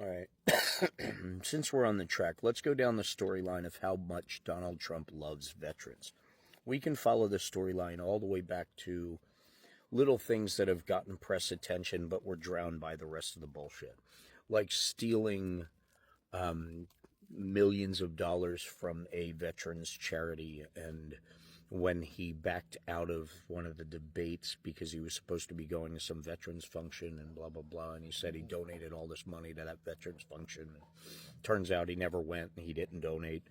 All right. Since we're on the track, let's go down the storyline of how much Donald Trump loves veterans. We can follow the storyline all the way back to little things that have gotten press attention but were drowned by the rest of the bullshit. Like stealing millions of dollars from a veterans charity, and when he backed out of one of the debates because he was supposed to be going to some veterans function and blah blah blah, and he said he donated all this money to that veterans function. Turns out he never went and he didn't donate,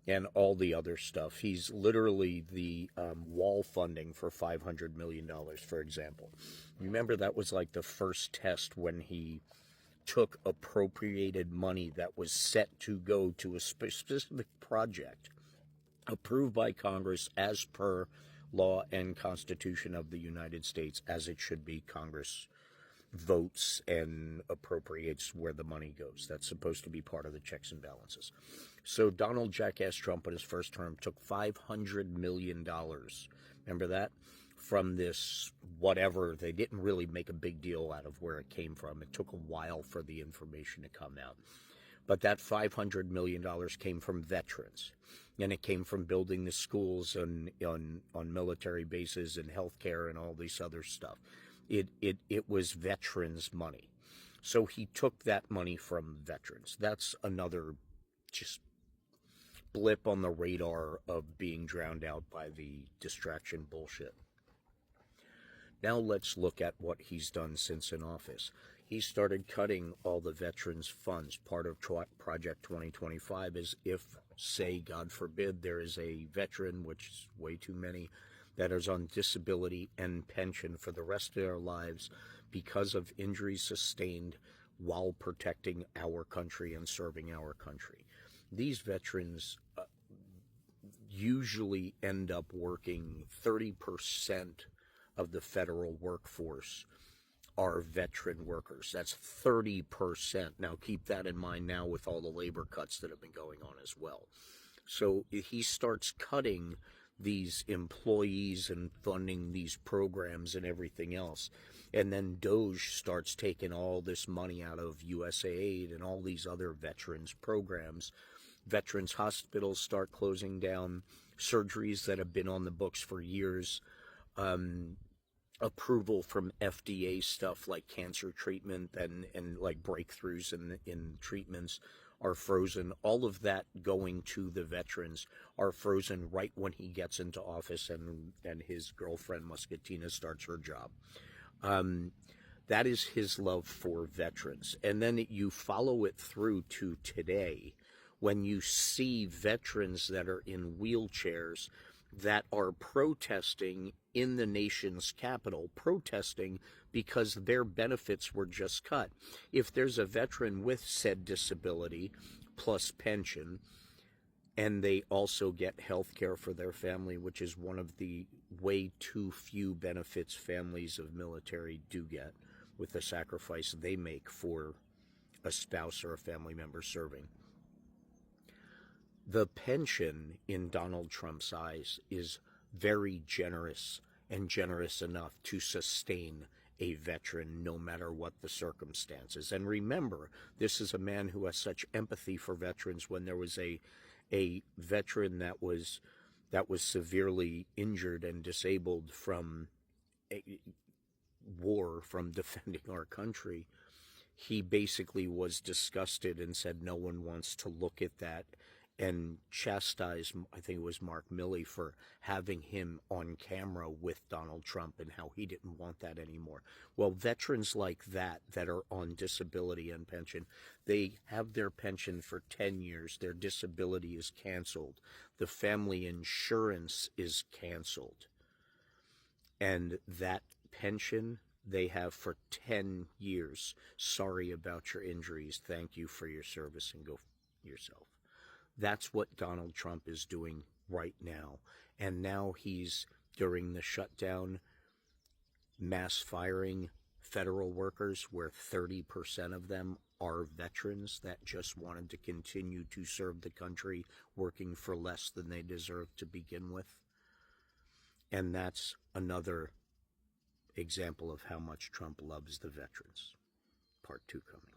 and all the other stuff. He's literally the wall funding for $500 million, for example. Remember, that was like the first test when he took appropriated money that was set to go to a specific project approved by Congress as per law and Constitution of the United States, as it should be. Congress votes and appropriates where the money goes. That's supposed to be part of the checks and balances. So Donald Jackass Trump in his first term took $500 million. Remember that? From this whatever. They didn't really make a big deal out of where it came from. It took a while for the information to come out. But that $500 million came from veterans. And it came from building the schools on military bases and healthcare and all this other stuff. It was veterans' money. So he took that money from veterans. That's another just blip on the radar of being drowned out by the distraction bullshit. Now let's look at what he's done since in office. He started cutting all the veterans' funds. Part of Project 2025 is if, say, God forbid, there is a veteran, which is way too many, that is on disability and pension for the rest of their lives because of injuries sustained while protecting our country and serving our country. These veterans usually end up working 30% of the federal workforce are veteran workers. That's 30%. Now keep that in mind now with all the labor cuts that have been going on as well. So he starts cutting these employees and funding these programs and everything else. And then DOJ starts taking all this money out of USAID and all these other veterans programs. Veterans hospitals start closing down. Surgeries that have been on the books for years. Approval from FDA stuff like cancer treatment and like breakthroughs in treatments are frozen. All of that going to the veterans are frozen right when he gets into office and his girlfriend Muscatina starts her job. That is his love for veterans. And then you follow it through to today when you see veterans that are in wheelchairs that are protesting in the nation's capital, protesting because their benefits were just cut. If there's a veteran with said disability plus pension, and they also get health care for their family, which is one of the way too few benefits families of military do get with the sacrifice they make for a spouse or a family member serving. The pension in Donald Trump's eyes is very generous and generous enough to sustain a veteran no matter what the circumstances. And remember, this is a man who has such empathy for veterans. When there was a veteran that was severely injured and disabled from a war, from defending our country, he basically was disgusted and said no one wants to look at that, and chastised, I think it was Mark Milley, for having him on camera with Donald Trump and how he didn't want that anymore. Well, veterans like that are on disability and pension, they have their pension for 10 years. Their disability is canceled. The family insurance is canceled. And that pension they have for 10 years. Sorry about your injuries. Thank you for your service, and go yourself. That's what Donald Trump is doing right now. And now he's, during the shutdown, mass firing federal workers, where 30% of them are veterans that just wanted to continue to serve the country, working for less than they deserved to begin with. And that's another example of how much Trump loves the veterans. Part 2 coming.